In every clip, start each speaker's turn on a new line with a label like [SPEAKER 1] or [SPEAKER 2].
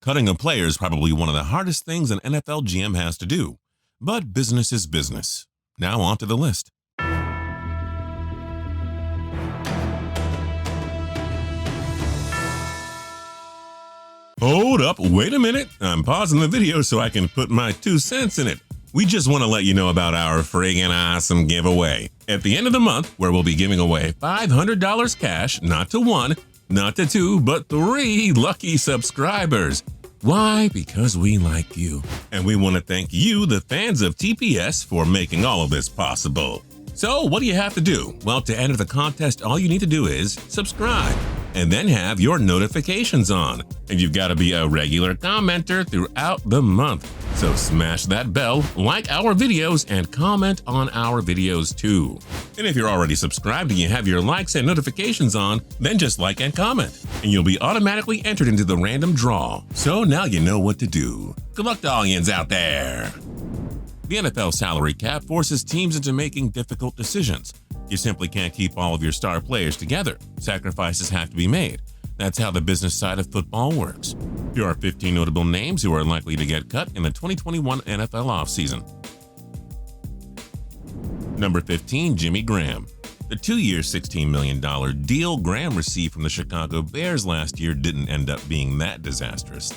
[SPEAKER 1] Cutting a player is probably one of the hardest things an NFL GM has to do, but business is business. Now on to the list. Hold up, wait a minute. I'm pausing the video so I can put my 2 cents in it. We just want to let you know about our friggin' awesome giveaway at the end of the month, where we'll be giving away $500 cash, not to 1, not to 2, but 3 lucky subscribers. Why? Because we like you. And we want to thank you, the fans of TPS, for making all of this possible. So what do you have to do? Well, to enter the contest, all you need to do is subscribe and then have your notifications on. And you've got to be a regular commenter throughout the month. So smash that bell, like our videos, and comment on our videos too. And if you're already subscribed and you have your likes and notifications on, then just like and comment, and you'll be automatically entered into the random draw. So now you know what to do. Good luck to all yins out there. The NFL salary cap forces teams into making difficult decisions. You simply can't keep all of your star players together. Sacrifices have to be made. That's how the business side of football works. Here are 15 notable names who are likely to get cut in the 2021 NFL offseason. Number 15, Jimmy Graham. The 2-year, $16 million deal Graham received from the Chicago Bears last year didn't end up being that disastrous.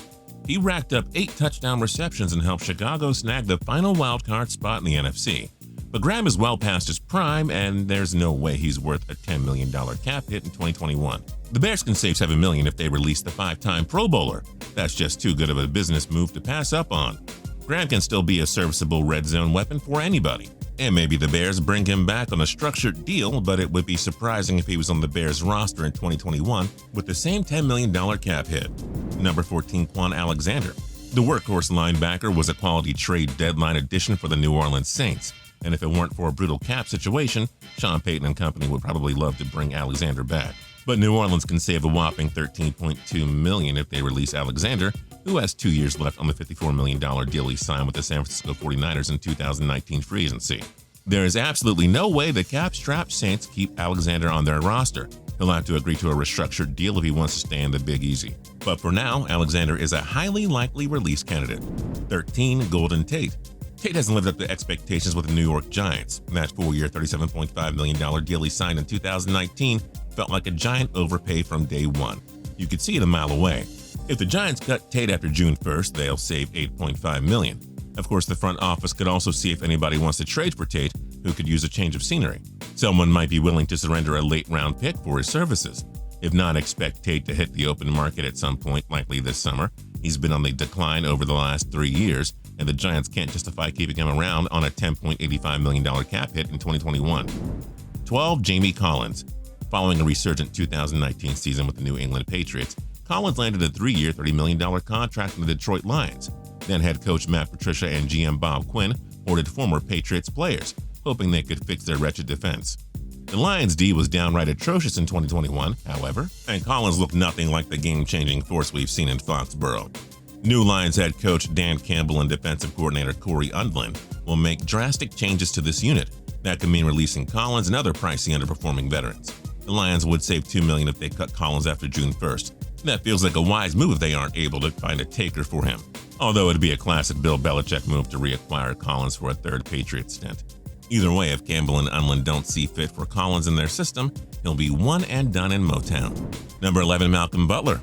[SPEAKER 1] He racked up 8 touchdown receptions and helped Chicago snag the final wildcard spot in the NFC. But Graham is well past his prime, and there's no way he's worth a $10 million cap hit in 2021. The Bears can save $7 million if they release the 5-time Pro Bowler. That's just too good of a business move to pass up on. Graham can still be a serviceable red zone weapon for anybody. And maybe the Bears bring him back on a structured deal, but it would be surprising if he was on the Bears roster in 2021 with the same $10 million cap hit. Number 14, KWON Alexander. The workhorse linebacker was a quality trade deadline addition for the New Orleans Saints. And if it weren't for a brutal cap situation, Sean Payton and company would probably love to bring Alexander back. But New Orleans can save a whopping $13.2 million if they release Alexander, who has 2 years left on the $54 million deal he signed with the San Francisco 49ers in 2019 free agency. There is absolutely no way the cap-strapped Saints keep Alexander on their roster. He'll have to agree to a restructured deal if he wants to stay in the Big Easy. But for now, Alexander is a highly likely release candidate. 13, Golden Tate. Tate hasn't lived up to expectations with the New York Giants. That 4-year, $37.5 million deal he signed in 2019 felt like a giant overpay from day one. You could see it a mile away. If the Giants cut Tate after June 1st, they'll save $8.5 million. Of course, the front office could also see if anybody wants to trade for Tate who could use a change of scenery. Someone might be willing to surrender a late-round pick for his services. If not, expect Tate to hit the open market at some point, likely this summer. He's been on the decline over the last 3 years, and the Giants can't justify keeping him around on a $10.85 million cap hit in 2021. 12, Jamie Collins. Following a resurgent 2019 season with the New England Patriots, Collins landed a 3-year, $30 million contract in the Detroit Lions. Then head coach Matt Patricia and GM Bob Quinn hoarded former Patriots players, hoping they could fix their wretched defense. The Lions' D was downright atrocious in 2021, however, and Collins looked nothing like the game-changing force we've seen in Foxborough. New Lions head coach Dan Campbell and defensive coordinator Corey Undlin will make drastic changes to this unit. That could mean releasing Collins and other pricey underperforming veterans. The Lions would save $2 million if they cut Collins after June 1st. That feels like a wise move if they aren't able to find a taker for him. Although it'd be a classic Bill Belichick move to reacquire Collins for a third Patriots stint. Either way, if Campbell and Undlin don't see fit for Collins in their system, he'll be one and done in Motown. Number 11, Malcolm Butler.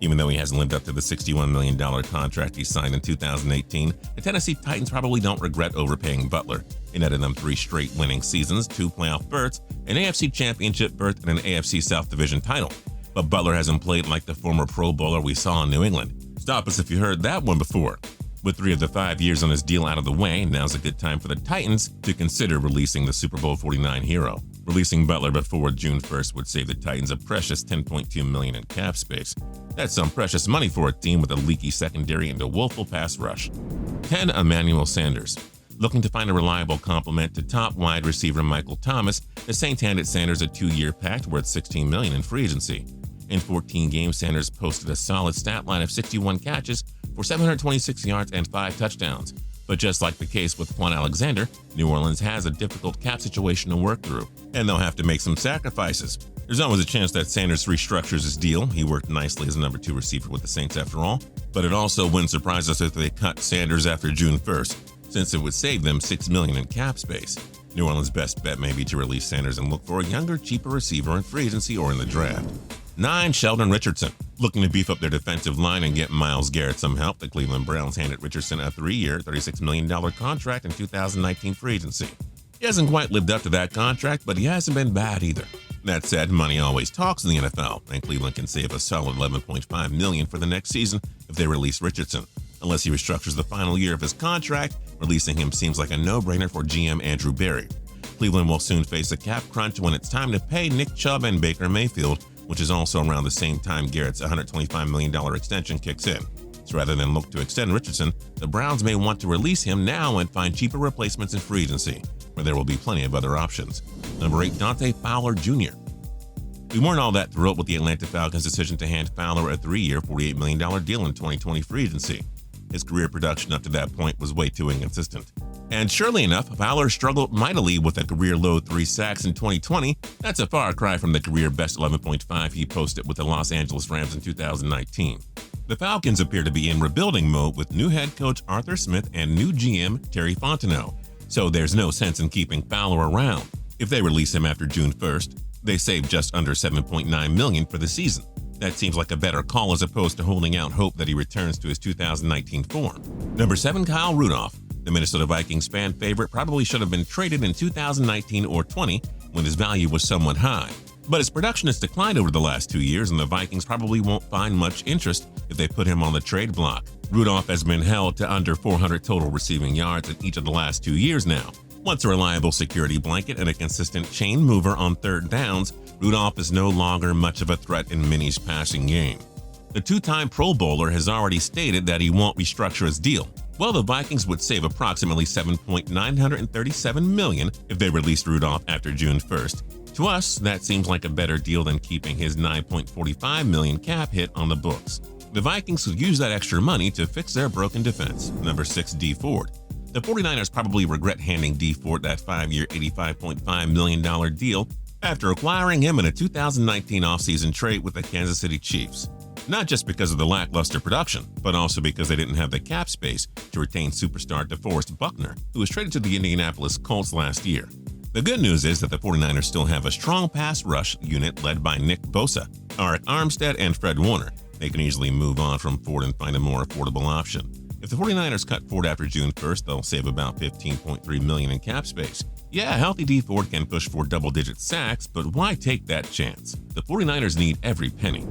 [SPEAKER 1] Even though he hasn't lived up to the $61 million contract he signed in 2018, the Tennessee Titans probably don't regret overpaying Butler. He netted them 3 straight winning seasons, 2 playoff berths, an AFC championship berth, and an AFC South Division title. But Butler hasn't played like the former Pro Bowler we saw in New England. Stop us if you heard that one before. With 3 of the 5 years on his deal out of the way, now's a good time for the Titans to consider releasing the Super Bowl 49 hero. Releasing Butler before June 1st would save the Titans a precious $10.2 million in cap space. That's some precious money for a team with a leaky secondary and a woeful pass rush. 10, Emmanuel Sanders. Looking to find a reliable complement to top wide receiver Michael Thomas, the Saints handed Sanders a 2-year pact worth $16 million in free agency. In 14 games, Sanders posted a solid stat line of 61 catches for 726 yards and 5 touchdowns. But just like the case with KWON Alexander, New Orleans has a difficult cap situation to work through, and they'll have to make some sacrifices. There's always a chance that Sanders restructures his deal. He worked nicely as a number 2 receiver with the Saints after all. But it also wouldn't surprise us if they cut Sanders after June 1st, since it would save them $6 million in cap space. New Orleans' best bet may be to release Sanders and look for a younger, cheaper receiver in free agency or in the draft. 9. Sheldon Richardson. Looking to beef up their defensive line and get Myles Garrett some help, the Cleveland Browns handed Richardson a 3-year, $36 million contract in 2019 free agency. He hasn't quite lived up to that contract, but he hasn't been bad either. That said, money always talks in the NFL, and Cleveland can save a solid $11.5 million for the next season if they release Richardson. Unless he restructures the final year of his contract, releasing him seems like a no-brainer for GM Andrew Berry. Cleveland will soon face a cap crunch when it's time to pay Nick Chubb and Baker Mayfield, which is also around the same time Garrett's $125 million extension kicks in. So rather than look to extend Richardson, the Browns may want to release him now and find cheaper replacements in free agency, where there will be plenty of other options. Number 8, Dante Fowler Jr. We weren't all that thrilled with the Atlanta Falcons' decision to hand Fowler a 3-year, $48 million deal in 2020 free agency. His career production up to that point was way too inconsistent. And surely enough, Fowler struggled mightily with a career-low 3 sacks in 2020. That's a far cry from the career-best 11.5 he posted with the Los Angeles Rams in 2019. The Falcons appear to be in rebuilding mode with new head coach Arthur Smith and new GM Terry Fontenot, so there's no sense in keeping Fowler around. If they release him after June 1st, they save just under $7.9 million for the season. That seems like a better call as opposed to holding out hope that he returns to his 2019 form. Number 7, Kyle Rudolph. The Minnesota Vikings fan favorite probably should have been traded in 2019 or 20 when his value was somewhat high. But his production has declined over the last 2 years, and the Vikings probably won't find much interest if they put him on the trade block. Rudolph has been held to under 400 total receiving yards in each of the last 2 years now. Once a reliable security blanket and a consistent chain mover on third downs, Rudolph is no longer much of a threat in Minnie's passing game. The 2-time Pro Bowler has already stated that he won't restructure his deal. Well, the Vikings would save approximately $7.937 million if they released Rudolph after June 1st. To us, that seems like a better deal than keeping his $9.45 million cap hit on the books. The Vikings could use that extra money to fix their broken defense. Number 6, Dee Ford. The 49ers probably regret handing Dee Ford that 5-year, $85.5 million deal after acquiring him in a 2019 offseason trade with the Kansas City Chiefs. Not just because of the lackluster production, but also because they didn't have the cap space to retain superstar DeForest Buckner, who was traded to the Indianapolis Colts last year. The good news is that the 49ers still have a strong pass rush unit led by Nick Bosa, Arik Armstead, and Fred Warner. They can easily move on from Ford and find a more affordable option. If the 49ers cut Ford after June 1st, they'll save about $15.3 million in cap space. Yeah, healthy Dee Ford can push for double-digit sacks, but why take that chance? The 49ers need every penny.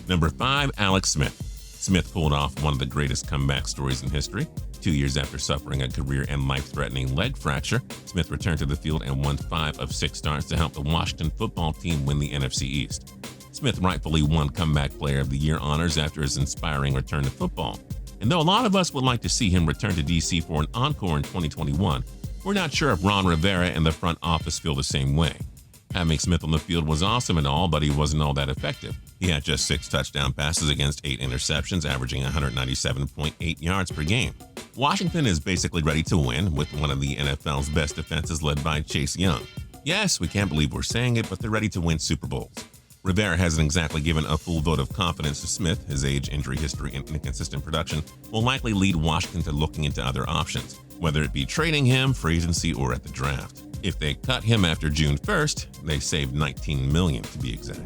[SPEAKER 1] Number 5, Alex Smith. Smith pulled off one of the greatest comeback stories in history. 2 years after suffering a career and life-threatening leg fracture, Smith returned to the field and won 5 of 6 starts to help the Washington football team win the NFC East. Smith rightfully won Comeback Player of the Year honors after his inspiring return to football. And though a lot of us would like to see him return to DC for an encore in 2021, we're not sure if Ron Rivera and the front office feel the same way. Having Smith on the field was awesome and all, but he wasn't all that effective. He had just 6 touchdown passes against 8 interceptions, averaging 197.8 yards per game. Washington is basically ready to win, with one of the NFL's best defenses led by Chase Young. Yes, we can't believe we're saying it, but they're ready to win Super Bowls. Rivera hasn't exactly given a full vote of confidence to Smith. His age, injury history, and inconsistent production will likely lead Washington to looking into other options, whether it be trading him, free agency, or at the draft. If they cut him after June 1st, they saved $19 million to be exact.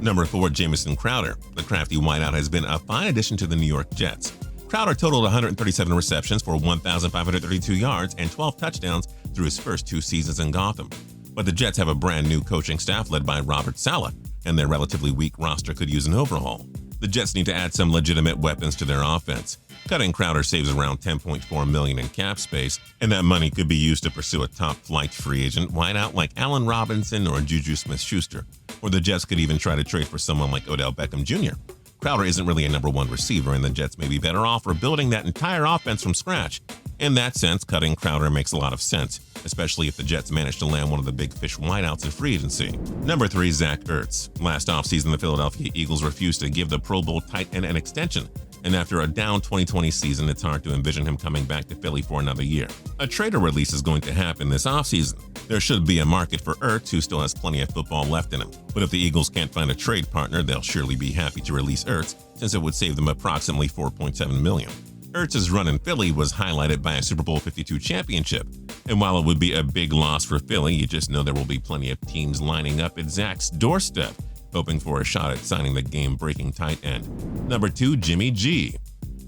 [SPEAKER 1] Number 4, Jamison Crowder. The crafty wideout has been a fine addition to the New York Jets. Crowder totaled 137 receptions for 1,532 yards and 12 touchdowns through his first 2 seasons in Gotham. But the Jets have a brand new coaching staff led by Robert Saleh, and their relatively weak roster could use an overhaul. The Jets need to add some legitimate weapons to their offense. Cutting Crowder saves around $10.4 million in cap space, and that money could be used to pursue a top-flight free agent wideout like Allen Robinson or Juju Smith-Schuster, or the Jets could even try to trade for someone like Odell Beckham Jr. Crowder isn't really a number 1 receiver, and the Jets may be better off rebuilding that entire offense from scratch. In that sense, cutting Crowder makes a lot of sense, especially if the Jets manage to land one of the big fish wideouts in free agency. Number 3, Zach Ertz. Last offseason, the Philadelphia Eagles refused to give the Pro Bowl tight end an extension, and after a down 2020 season, it's hard to envision him coming back to Philly for another year. A trader release is going to happen this offseason. There should be a market for ERTZ, who still has plenty of football left in him. But if the Eagles can't find a trade partner, they'll surely be happy to release ERTZ, since it would save them approximately $4.7 million. ERTZ's run in Philly was highlighted by a Super Bowl 52 championship, and while it would be a big loss for Philly, you just know there will be plenty of teams lining up at Zach's doorstep, hoping for a shot at signing the game-breaking tight end. Number 2, Jimmy G.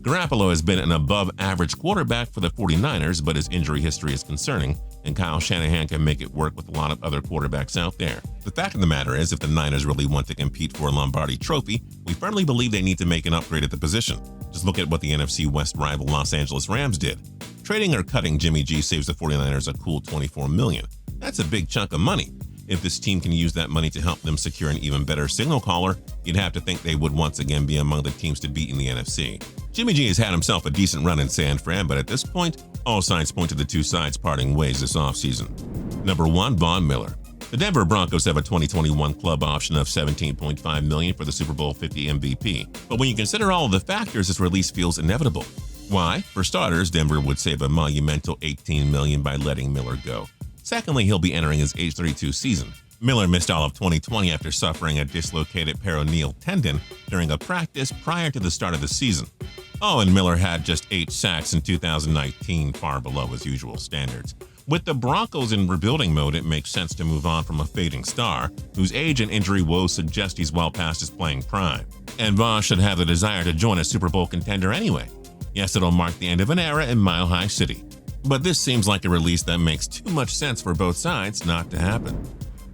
[SPEAKER 1] Garoppolo has been an above-average quarterback for the 49ers, but his injury history is concerning, and Kyle Shanahan can make it work with a lot of other quarterbacks out there. The fact of the matter is, if the Niners really want to compete for a Lombardi trophy, we firmly believe they need to make an upgrade at the position. Just look at what the NFC West rival Los Angeles Rams did. Trading or cutting Jimmy G saves the 49ers a cool $24 million. That's a big chunk of money. If this team can use that money to help them secure an even better signal caller, you'd have to think they would once again be among the teams to beat in the NFC. Jimmy G has had himself a decent run in San Fran, but at this point, all signs point to the two sides parting ways this offseason. Number 1, Von Miller. The Denver Broncos have a 2021 club option of $17.5 million for the Super Bowl 50 MVP. But when you consider all of the factors, this release feels inevitable. Why? For starters, Denver would save a monumental $18 million by letting Miller go. Secondly, he'll be entering his age 32 season. Miller missed all of 2020 after suffering a dislocated peroneal tendon during a practice prior to the start of the season. Oh, and Miller had just 8 sacks in 2019, far below his usual standards. With the Broncos in rebuilding mode, it makes sense to move on from a fading star, whose age and injury woes suggest he's well past his playing prime. And Voss should have the desire to join a Super Bowl contender anyway. Yes, it'll mark the end of an era in Mile High City. But this seems like a release that makes too much sense for both sides not to happen.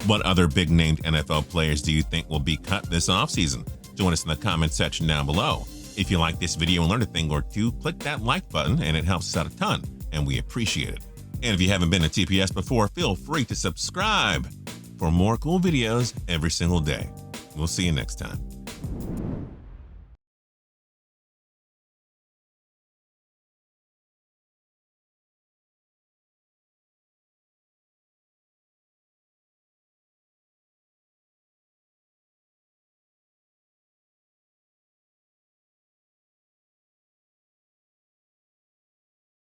[SPEAKER 1] What other big-named NFL players do you think will be cut this offseason? Join us in the comment section down below. If you like this video and learned a thing or two, click that like button and it helps us out a ton, and we appreciate it. And if you haven't been to TPS before, feel free to subscribe for more cool videos every single day. We'll see you next time.